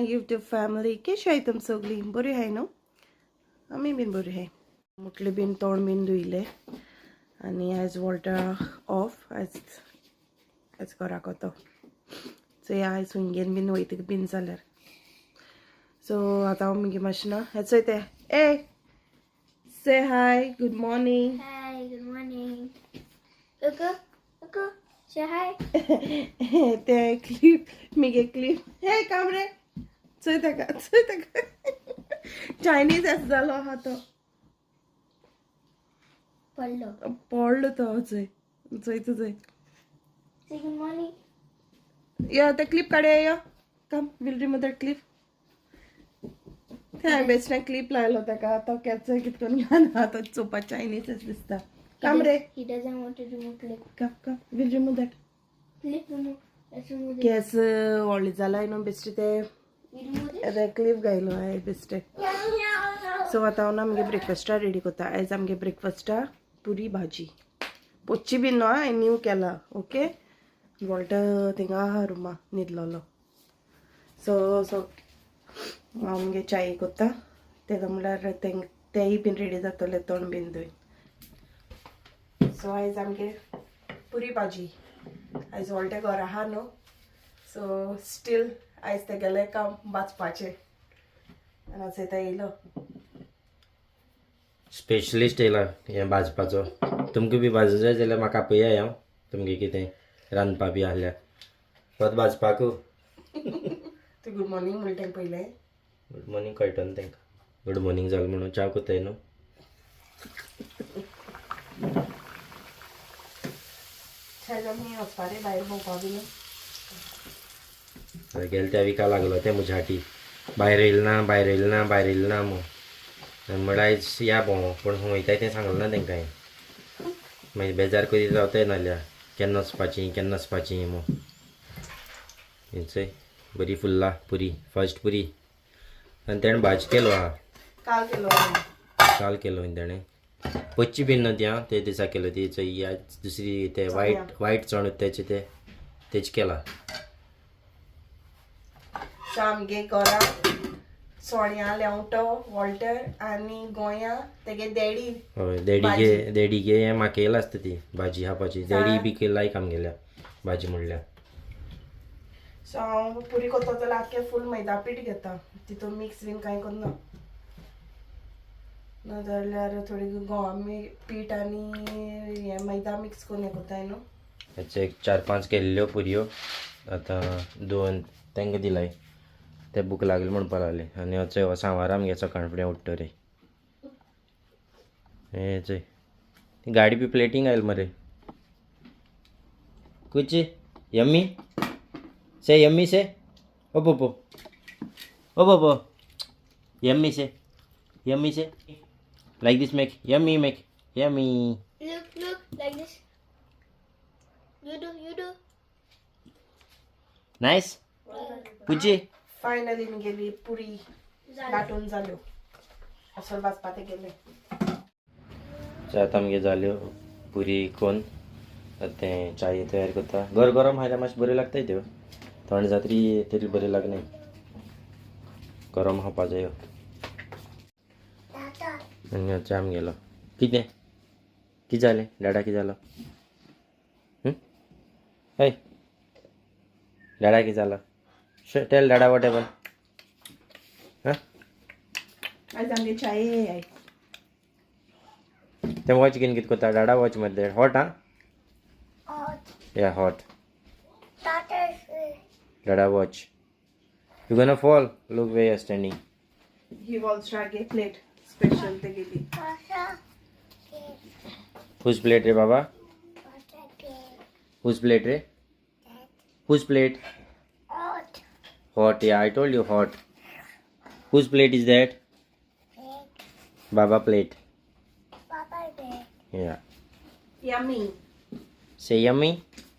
My YouTube family कशी आहे तुम सगळी बरी आहे न्हू आम्ही बीन बरी आहे मुटले बीन तोंड बीन धुयले आणि आयज वॉटर ऑफ आयज घराक वतो सो आयज हुंगेन बीन वयतक बीन जाल्यार सो आतां हांव मुगे मातशें ना हेचो ते ए से hi good morning Hi, good morning. Look, say hi. ते क्लिप मुगे क्लिप हे काम रे चोय ताका चायनीज आसा जालो आहा तो Pallo. पडलो तो चोय चोय चोय Say good morning. या ते क्लिप काडया यो कम विल रिमूव दैट क्लिप ते हांवें बेश्टें क्लिप लायलो ताका तो केचो कितकोन घालना तो चोपा चायनीजच दिसता कम रे He doesn't want to remove clip. Come will remove that Clip remove. Let's remove it. Case व्हडली जाला न्हू बेश्टे ते We remove it. ते क्लिप घायलो हांवें बेश्टे सो आतां हांव ना आमगे ब्रेकफास्टा रेडी कोत्ता आयज आमगे ब्रेकफास्टा पुरी भाजी पोच्ची बीन न्हू हांवें न्यू केला ओके वॉल्ट थिंगा आहा रुमा न्हिदलोलो सो हांव आमगे चाय कोत्ता तेका म्हणल्यार तेय बीन रेडी जातले तोंड बीन धुवन सो आयज आमगे पुरी भाजी आयज वॉल्टे घर आहा न्हू सो स्टील आयज ते गेले काम बाचपाचें आनी आयज थंय येयलो स्पेशलिस्ट येयला हें भाजपाचो तुमकां बी भाजो जाय जाल्यार म्हाका आपया हांव तुमगे कितें रांदपा बी आहल्यार परत भाजपाकू तूं गूड मॉर्निंग म्हणटा पयलें गुड मॉर्निंग कळटा न्हू तांकां गुड मॉर्निंग जालें म्हणून च्या कोताय न्हू आमी वचपा रे भायर भोंवपा बीन गेले त्या विका लागलो ते म्हज्या हाटी भायर येयले ना म्हणल्यार आयज या भोंव पूण खंय वयताय तें सांगलें ना तांकां हांवें मागीर बेजार करीत रावताय नाल्यार केन्ना वचपाचीं म्हूण हेंचय बरी फुल्ला पुरी फर्स्ट पुरी आनी तेणें भाजी केलो आहा काल केलो तेणें पच्ची बीन न्हू ती हां ते दिसा केलो ती आज दुसरी ते वायट चण तेच केला सो आमगे घरा सोण्या लेवटो वॉल्टर आनी गोंया तेगे देडी हय देडीगे हें म्हाका येयला आसता ती भाजी खावपाची देडी बी केलायक आमगेल्या भाजी म्हणल्यार सो हांव पुरी कोत्ता जाल्यार आख्खें फूल मैदा पीठ घेता तितून मिक्स बीन कांय करना नाजाल्यार थोडी गंवा पीठ आनी हें मैदा मिक्स करून हें कोत्ताय न्हू हेचे एक 4-5 केल्ल्यो पुरयो आतां 2 तांकां दिलाय ते भूक लागली म्हणपा लागले आनी हो सांवार आमगे सकाळ फुडें उठ्ठो रे हेचय ती गाडी बी प्लेटींग आयल मरे कुछ यम्मी से ओ पोपो यम्मी से like this make yummy Look, like this. You do. nice कुची फायनली मुगेली पुरी लाटून जाल्यो असो भाजपा ते गेले आतां आमगे जाल्यो पुरी कोन तें चाय तयार करता गरम आयल्यार मातशें बऱ्यो लागताय त्यो थंड जातरी तरी बऱ्यो लागनाय गरम खावपा जायो आनी हो आम गेलो कितें जालें डाडा कितें जालो हय डाडा कितें जालो टेल डाडा वॉट एवर आयज आमगे चाय तें वॉच घेवन कितें करता डाडा वॉच मध्ये हॉट आं Hot. या हॉट Starters. डाडा watch you gonna fall look way are standing he walls गे प्लेट स्पेशल ते गेली हुज प्लेट रे बाबा हुज प्लेट रे हुज प्लेट Hot. हॉट या I told you hot whose plate is that बाबा प्लेट Papa bed. या yummy say yummy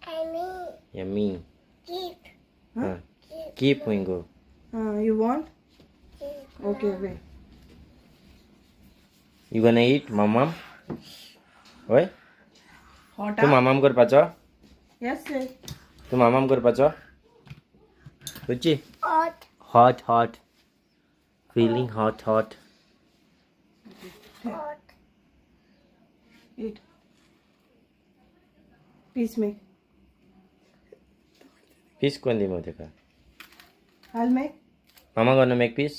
I mean, yummy keep. Keep विंगो you want Keep. Okay way you gonna ईट मम्माम होय hot तू मामाम करपाचो yes तू मामाम करपाचो कुची Hot. hot. Feeling hot. Hot. Eat. Peace make. Piece कोण दे मग का? I'll make. Mama gonna make piece?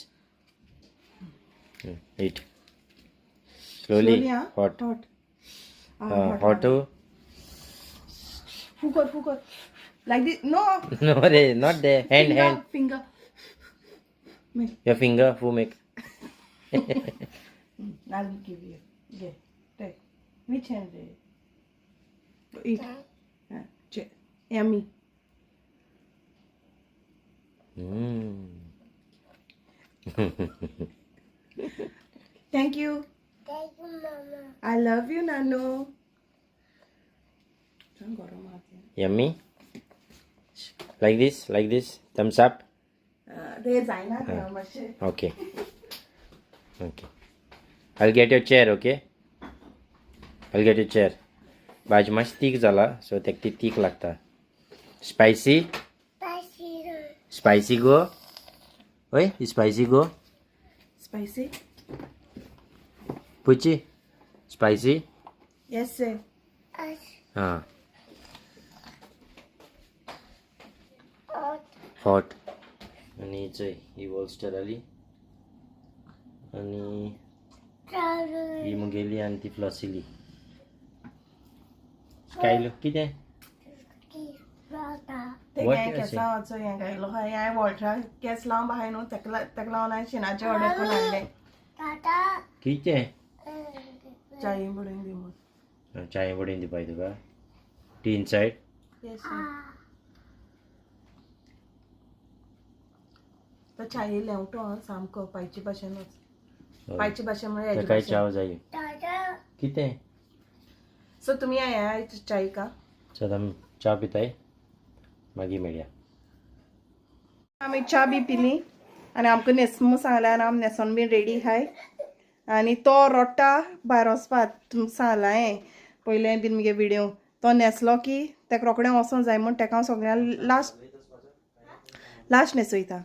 Eat. Slowly. Huh? Hot. Hot. Hot too. Fooker. Like this. No. No, not there. Hand. Finger. Make. Your finger. Who make? I'll give you. Yeah. Take. Which hand? Eat. Yummy. Thank you. Thank you, Mama. I love you, Nano. Yummy. Like this. Thumbs up. Okay. I'll get your chair, okay? भाजी मातशी तीख जाला सो तेका ती तीख लागता. Spicy go. Oi, spicy go. Spicy? Puchi. Spicy. Yes, sir. हाँ. Hot. आणि चाहिँ ही वॉल्स्टर आली आणि ही मग गेली आणि ती फ्लॉसिली. स्कायलो कितें? केस लावन बाहाय न्हू तेका लावन हांवें शिनाचे ऑर्डर करून हाडले. कितें? चाये बडोवन दी म्हूण. चाय बडोवन दिवपाक तुका? T inside? Yes, sir. तो चाये लेवटो सामको पायची भाशेनूच. पायची भाशे म्हळ्यार हेजी काय भाशेन. चाव जाय कितें? सो तुमी आया चाय का? चल आमी च्या पिताय मागीर मेळया. आमी च्या बी पिली आनी आमकां न्हेसमू सांगला आनी आमी न्हेसोन बी रेडी हाय आनी तो रोडटा भायर वचपाक. तुमकां सांगला हांवें पयलें बीन मगे विडियो. तो न्हेसलो की तेका रोखडें वचोंक जाय म्हूण तेका हांव सगळ्यां लास्ट न्हेसयता.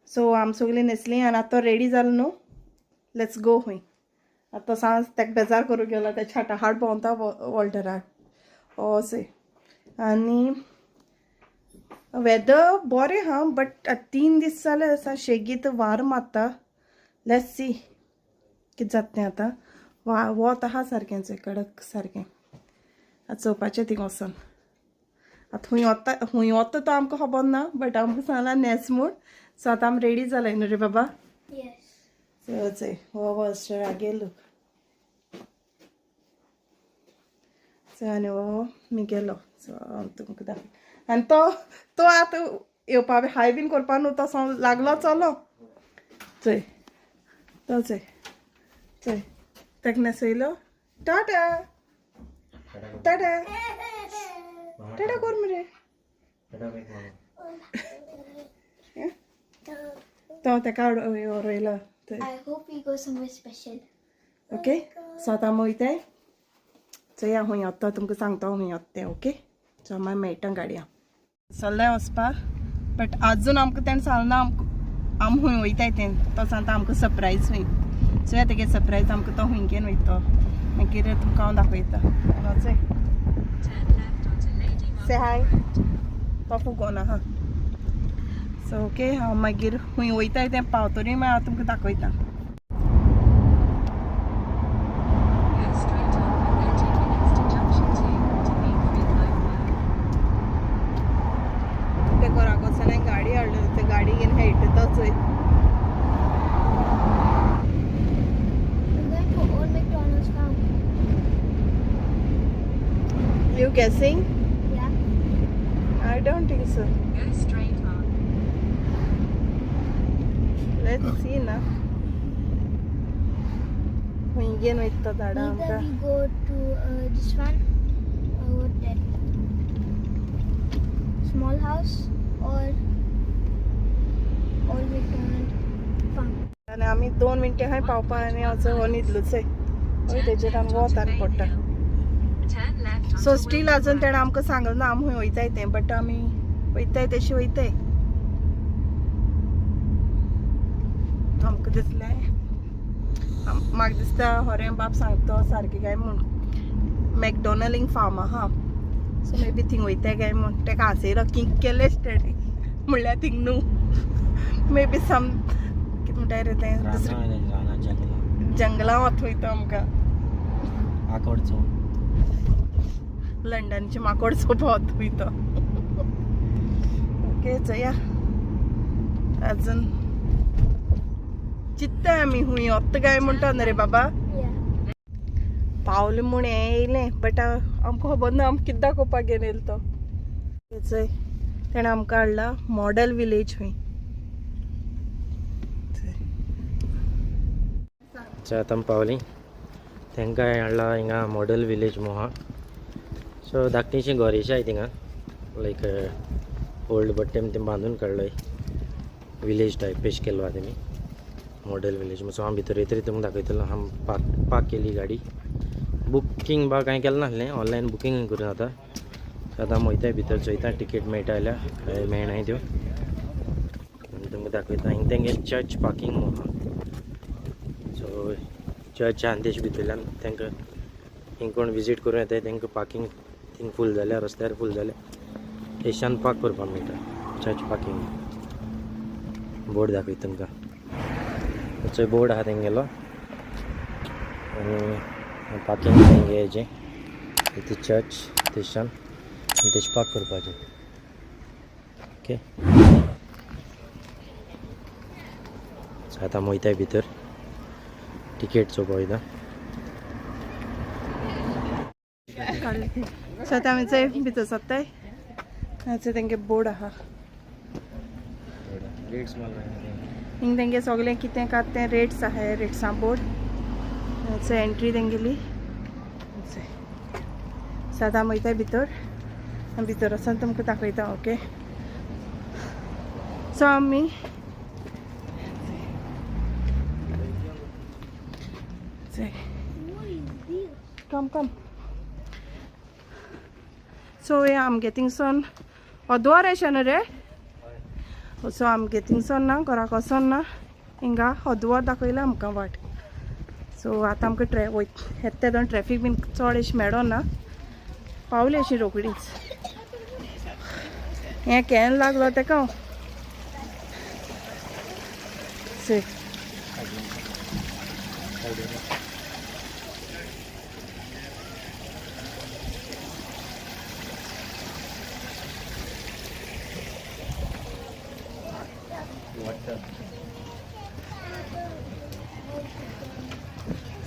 सो आमी सगळीं न्हेसलीं आनी आतां तो रेडी जालो न्हू. लेट्स गो हूंय. आतां सांज तेका बेजार करूंक गेलो तेच्या हाटा हाड भोंवता वॉल्टराक अशें. आनी वेदर बरें हा बट 3 दीस जाले आसा शेगीत वार मारता. लेट्स सी कितें जाता तें आतां. वत आहा सारकें चोय कडक सारकें. आतां चोवपाचें थिंग वचोन. आतां हूंय वता तो आमकां खबर ना बट आमकां सांगला न्हेस म्हूण. सो आतां आमी रेडी जालाय न्हू रे बाबा. सो चोय हो वॉल्स्टर गेलो. सो आनी हो मी गेलो. सो तुमकां दाखय. आनी तो आतां येवपा बी हाय बीन करपा न्हू तो लागलो चलो. चोय तो चोय तेका न्हेसयलो. टाटा कोर मरे. तो तेका रोयलो. I hope we go somewhere special. Okay so आतां आमी वयताय. सो या हूंय वता तुमकां सांगता हूंय वता तें. ओके सो आमी मेळटा गाडया. चल्लें वचपाक बट आजून आमकां तेणें सांगना आमी हूंय वयताय तें. तो सांगता आमकां सरप्रायज हूंय. सो या तेगे सरप्रायज आमकां तो हूंयकेन वयता. मागीर तुमकां हांव दाखयता. चोय से हाय. तो फुगोन आहा. सो ओके हांव मागीर हूंय वयताय तें पावतरी मागीर हांव तुमकां दाखयता. ते घराकोसल्यान गाडी हाडली ते गाडी घेवन हेळटा चोय. We're going to Old McDonald's farm. You guessing? Yeah. I don't think so. Go straight on. Let's see ना. हुंयगेन वयता झाडां Either आमकां. we go to this one or that small house or Old McDonald farm. आनी आमी 2 मिनटां खंय पावपा आनी असो हो न्हिदलोच हय तेजेर आमकां वतान पडटा. Turn left सो स्टील अजून तेणें आमकां सांगलें ना आमी हूंय वयताय तें बट आमी वयताय तेशी वयताय. आमकां दिसलें म्हाका दिसता होरें बाप सांगता सारकें काय म्हूण मॅकडॉनल्ड फार्म आहा सो मे बी थिंग वयताय काय म्हूण तेका हांसयलो किंग केलें स्टडी म्हणल्यार थिंग न्हू मे बी सम कितें म्हणटाय रे तें दुसरें जंगलां वच वयता आमकां लंडनचे माकोड सोबत वयता ओके चया अजून चित्ताय आमी हुंय वत्ता काय म्हणटा न्ही रे बाबा पावले म्हूण हें येयलें बट आमकां खबर ना आमकां कितें दाखोवपाक घेवन येयलो तो चय तेणें आमकां हाडला मॉडेल विलेज हुंय आतां पावलीं तांकां हाडला हिंगा मॉडेल विलेज म्हणून आहा सो धाकटीशीं घोरेशीं आहाय थिंगा लायक ओल्ड बट तें बांदून काडलंय विलेज टायप पेश केलो आहा तेमी मॉडेल विलेज सो हांव भितर येतरी तुमकां दाखयतलो हांव पार्क केली गाडी बुकींग बा कांय केलें नासलें ऑनलायन बुकींग करून आतां आतां हांव वयताय भितर चोयता टिकेट मेळटा जाल्यार मेळनाय त्यो आनी तुमकां दाखयता हिंगा तेंगे चर्च पार्किंग म्हणून आहा सो चर्च आहा तेजे भितरल्यान तांकां हिंग कोण विजीट करूं येताय तांकां पार्किंग थिंग फूल जाल्यार रस्त्यार फूल जाल्यार एशान पार्क करपाक मेळटा चर्च पार्किंग बोर्ड दाखयता तुमकां थंय बोर्ड आहा तेंगेलो आनी पार्किंग तेंगे हेजें इथे चर्च थंयच्यान आनी तेजे पार्क करपाचें ओके आतां आमी वयताय भितर टिकेट चोवपा वयता सो आतां आमी चंय भितर सरताय थंय तेंगे बोर्ड आहा हिंग तेंगे सगळें कितें कात तें रेट्स आहाय रेट्सां बोर्ड सो एंट्री तेंगेली सो आतां आमी वयताय भितर आनी भितर वचोन तुमकां दाखयता ओके सो आमी कम कम सो वे आमगे थिंगसोन होदवर एशें न्हू रे सो आमगे थिंगसोन ना घराक वचोन ना हिंगा होदवर दाखयला आमकां वाट सो आतां आमकां येता तेदोन ट्रॅफीक बीन चड अशी मेळना पावली अशी रोकडीच हें कॅन लागलो तेका से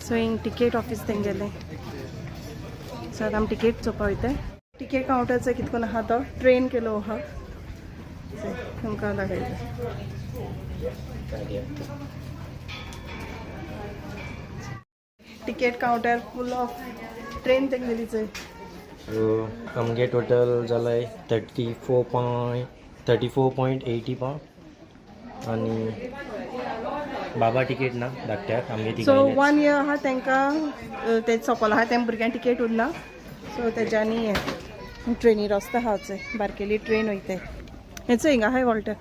सो हिंग टिकेट ऑफिस तेंगेलें सो आतां आमी टिकेट चोवपा वयताय टिकेट कावंटरचो कितें करून आहा तो ट्रेन केलो आहा तुमकां दाखयता ticket counter full of train तेंगेली चंय सो आमगे टोटल जालाय 34.80 पावंड आनी बाबा टिकेट ना धाकट्याक आमगे सो 1 year आहा तांकां तें सोंपल आहा तें भुरग्यांक टिकेट उरना सो तेज्यांनी हें ट्रेनी रस्तो आहा चंय बारकेली ट्रेन वयताय हेचो हिंगा आहाय वॉल्टर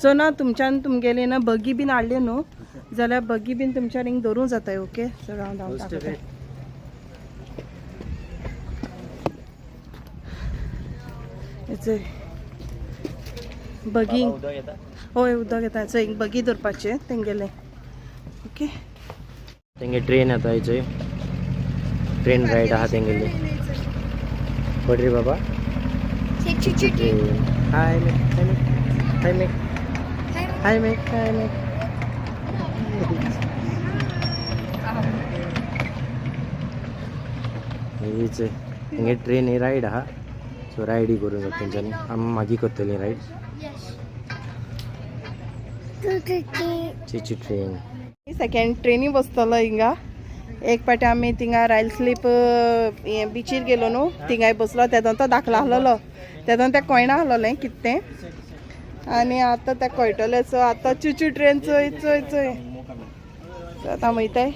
सो ना तुमच्यान तुमगेली ना बगी बीन हाडले न्हू जाल्यार बगी बीन तुमच्यान हिंग धरूं जाताय ओके सो रावंड हांव दाखयताय हेचो बगी हय उदक येता चंय हिंग बगी धरपाचें तेंगेलें ओके तेंगे ट्रेन येता चंय ट्रेन रायड आहा तेंगेली पड रे बाबा हाय मेक हाय मेक हाय मेक हाय मेक हीच तेंगे ट्रेन ही रायड आहा सो रायडी करूंक जाता तेंच्यांनी आमी मागीर करतली ride Chichi train second trainee बसतलो हिंगा एक पाटी आमी थिंगा रायल स्लीप हें बिचीर गेलो न्हू थिंगाय बसलो तेदोन तो दाखलो आहलोलो तेदोन तें कळना आहलोलें कितें तें आनी आतां तें कळटलें सो आतां चुचू ट्रेन चोय चोय चोय सो आतां वयताय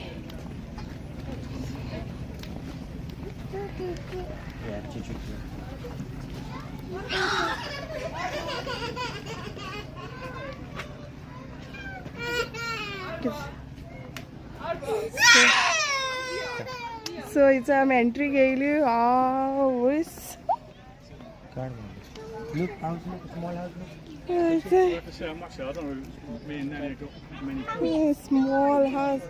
सो हिचं आमी एंट्री घेयली वयस स्मॉल हाऊस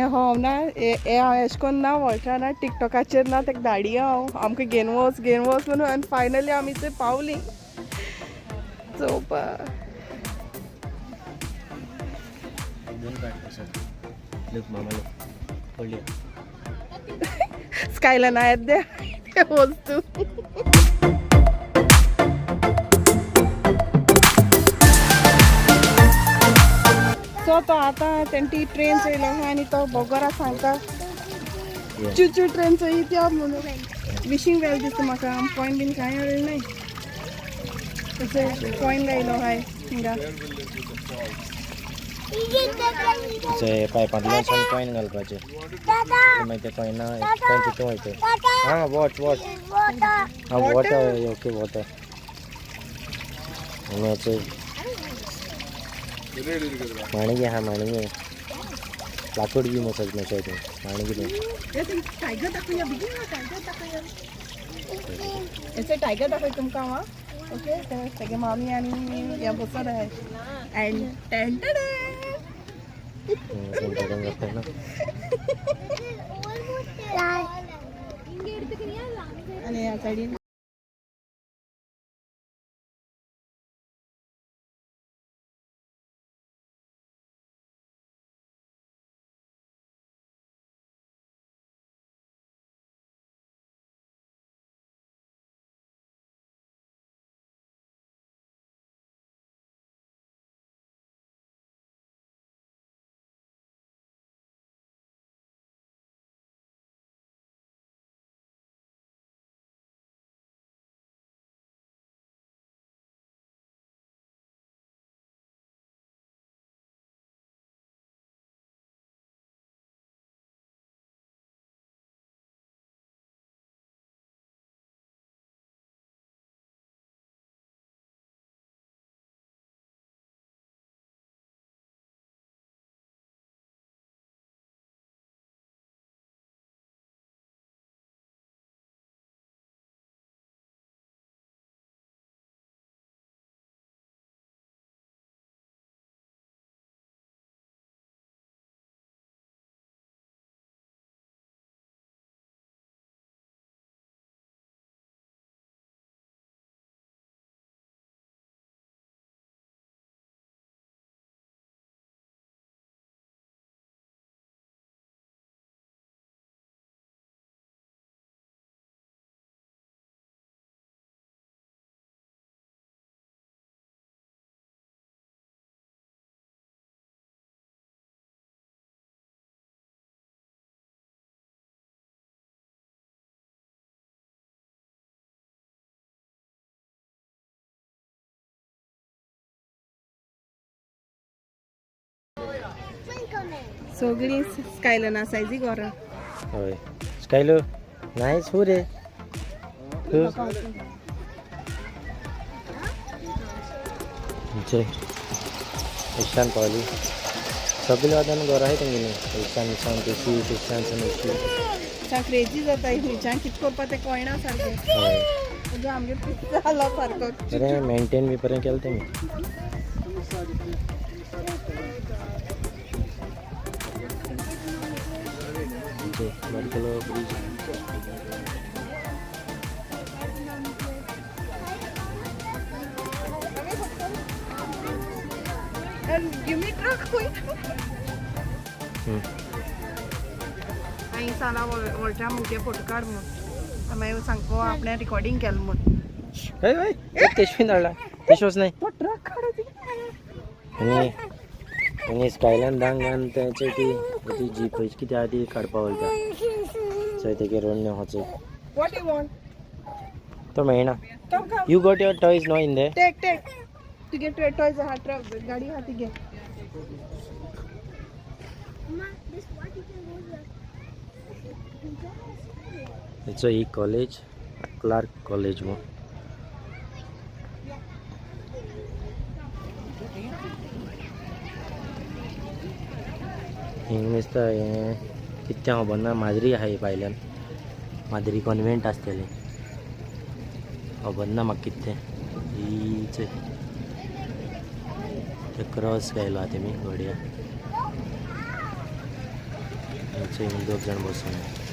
हांव ना हांव एश कोन्न ना वळटा ना टिकटॉकाचेर ना तेका धाडया हांव आमकां घेवन वच म्हणून आनी फायनली आमी थंय पावली चोवपाक स्कायलँड आहेत दे वस्तू सो तो आतां तेंची ट्रेन चोयलो आनी तो बोगोरा सांगता चूचू ट्रेन चोयता म्हणून विशींग वेल दिसता म्हाका पॉयंट बीन कांय वेळ नाही तशें पॉयंट गायलो हाय हिंगा पायपांतल्यान कॉयन घालपाचें मागीर ते कॉयना कॉयन चितून वयता हां वॉट वॉटर ओके वॉटर आनी माणगे हा माणगे लाकूड बी मसाज मेळटा थंय माणगे टायगर दाखय तुमकां हांव ओके तेगे मामी आनी ह्या बसत आहाय एंड आनी ह्या सायडीन सगळीं स्कायलना सायजी घरां हय स्कायलो नायस हू रे इशान पावली सगळीं वाद्यान घरां आहाय तेंगेली इशान इशान तेशी इशान तेशी क्रेजी जाता हिच्यान कितें करपा तें कळना सारकें म्हणजे आमगे पिझ्झा जाला सारको बरें मेंटेन बी बरें केलें तेमी बरें केलो ब्रिज give me truck हांवें सांगला वळटा म्हणजे फोटो काड म्हूण मागीर सांगपो आपणें रिकॉर्डिंग केलें म्हूण हय हय तेशवी धाडला तेशवच नाही तो ट्रक काड आनी स्कायलँड धांगान तेंचे ती जीप कितें आहा ती काडपा वयता सो तेगे रोडने वचूं What you want? तो मेळना Come, come. You got your toys no in they Take. तुगे टॉयज आहा ट्रक गाडी आहा तिगे Mama, this what you can go here. ह्याचं ही कॉलेज क्लार्क कॉलेज मग हिंग नुसतं हें कितें खबर ना माद्री आहा भायल्यान माद्री कॉन्वेंट आसतलें खबर ना म्हाका कितें हीच ते क्रॉस केलो आहा तेमी घडया थंयच हिंग 2 जाण बसून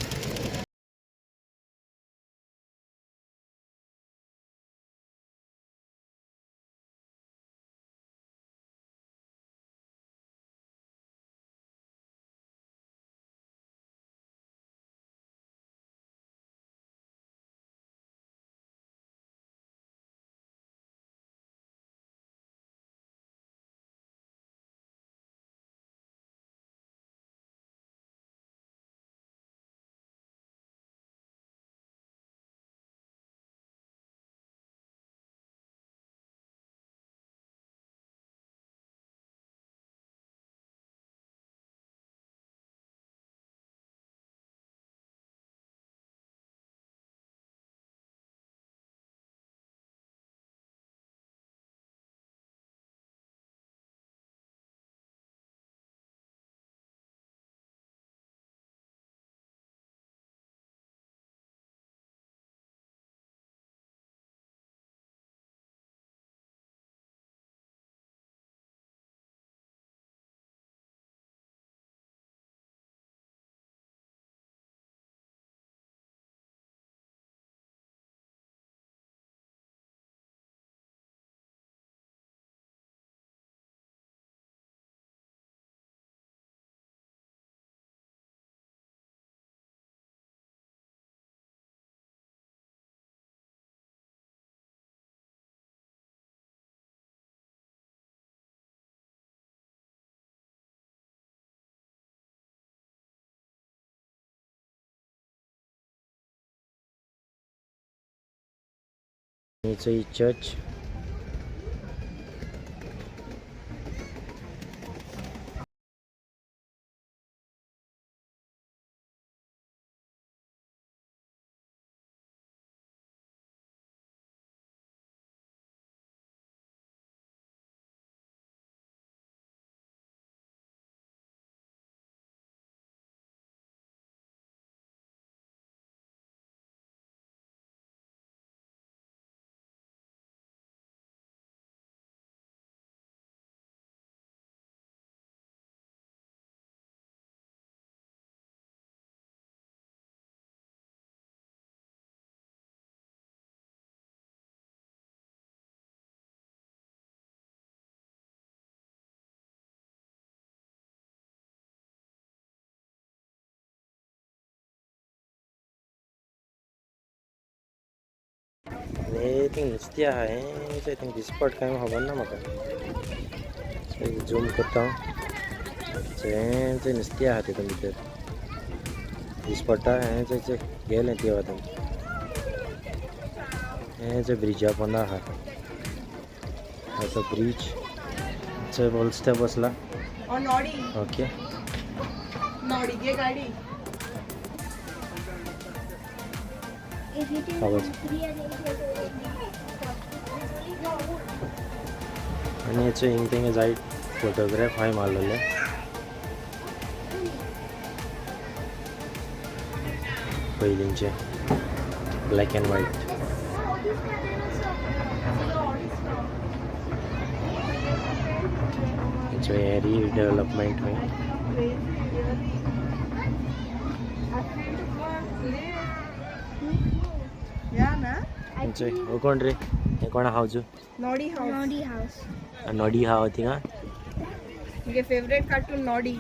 ह्याचं ही चर्च हे थिंग नुस्तें आहा हें थिंग दिसपट काय खबर ना म्हाका झूम करता हें नुस्तें आहा तितून भितर दिसपट्टा हें थंयचें गेलें ती वतान हें ब्रिजा पोंदा आहा आतां ब्रिज थंय बोल्स्ते बसला और नॉडी ओके नॉडी गे गाडी If you take खबर 3 and 8 years old, आनी हेचो हिंग तेंगे जायत फोटोग्राफ हांवें मारलेले पयलींचे ब्लॅक एंड व्हायट हेचो हें रिडेवलपमेंट खंय या ना हेंचो हो कोण रे हें कोणा हावजू Noddy house Naughty house. Noddy हाव थिंगा तुगे फेवरेट कार्टून नॉडी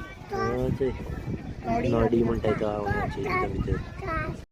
नॉडी म्हणटाय तो हांव भितर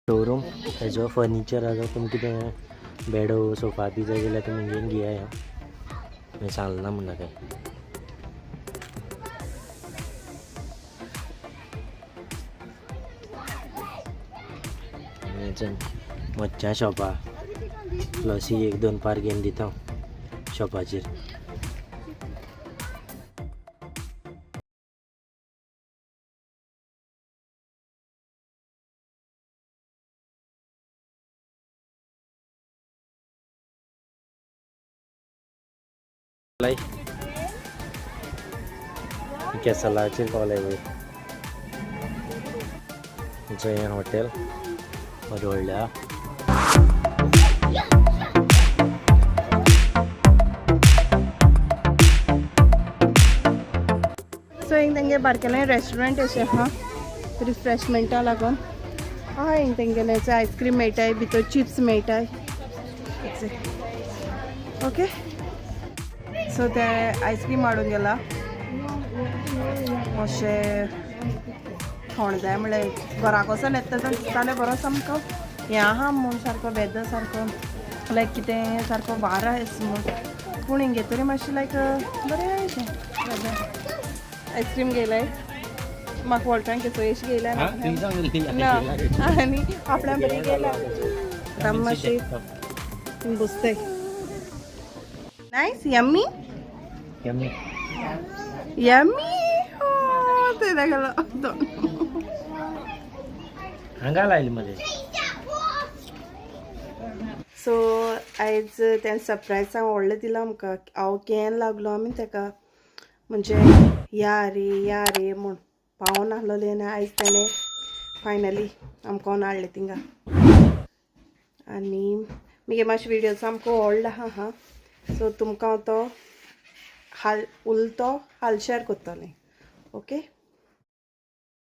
शोरूम हेजो फर्निचर आसा तुमकां कितें बेडो सोफा बी जाय जाल्यार तुमी घेवन घेया हांवें सांगलें ना म्हणून काय मच्छा शॉपा प्लस ही 1-2 पार घेवन दिता शॉपाचेर केसलाचेर कॉलेज जय हॉटेल व्हडल्या सो हिंग तेंगे बारकेलें रेस्टोरंट अशें आहा रिफ्रेशमेंटा लागून हय हिंग तेंगेलें आयस्क्रीम मेळटाय भितर चिप्स मेळटाय ओके सो ते आयस्क्रीम हाडून गेला अशें थोण जाय म्हळ्यार घराक वचून येता तर दिसतालें बरो सामको हें आहा म्हूण सारको वेदर सारको लायक कितें सारको वार आसा म्हूण पूण हिंगे तरी मातशें लायक बरें अशें वेदर आयस्क्रीम घेयलाय म्हाका वॉल्ट्रान केसोयेश घेयला ना आनी आपल्या बरी गेला आतां मातशी बुसताय नायस यम्मी यम्मी ते गेलो हांगा लायली मध्ये सो आयज तें सरप्रायज व्हडलें दिलां आमकां हांव घेन लागलो आमी ताका म्हणजे या रे म्हूण पावोन आहलोलें आनी आयज तेणें फायनली आमकां व्हरून हाडलें थिंगा आनी म्हगे मातशे विडियो सामको व्हडलो आहा सो तुमकां हांव तो उलतो हाल शेअर करतलें ओके